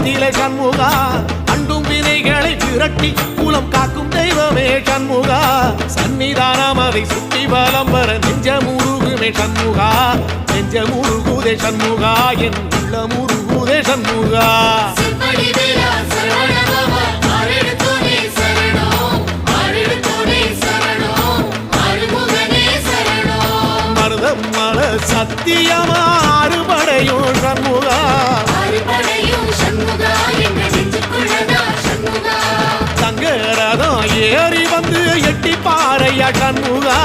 நெஞ்சிலே சண்முகா அண்டும் வினைகளை விரட்டி குலம் காக்கும் தெய்வமே சண்முகா சன்னிதானம் அதை சுற்றி பலம் வர நெஞ்ச முருகுமே சண்முகா நெஞ்ச முருகுதே சண்முகா என் உள்ள முருகுதே சண்முகா மருதமல சத்தியமா அறுபடையும் சண்முகா சங்கரதம் ஏறி வந்து எட்டி பாறையா சண்முகா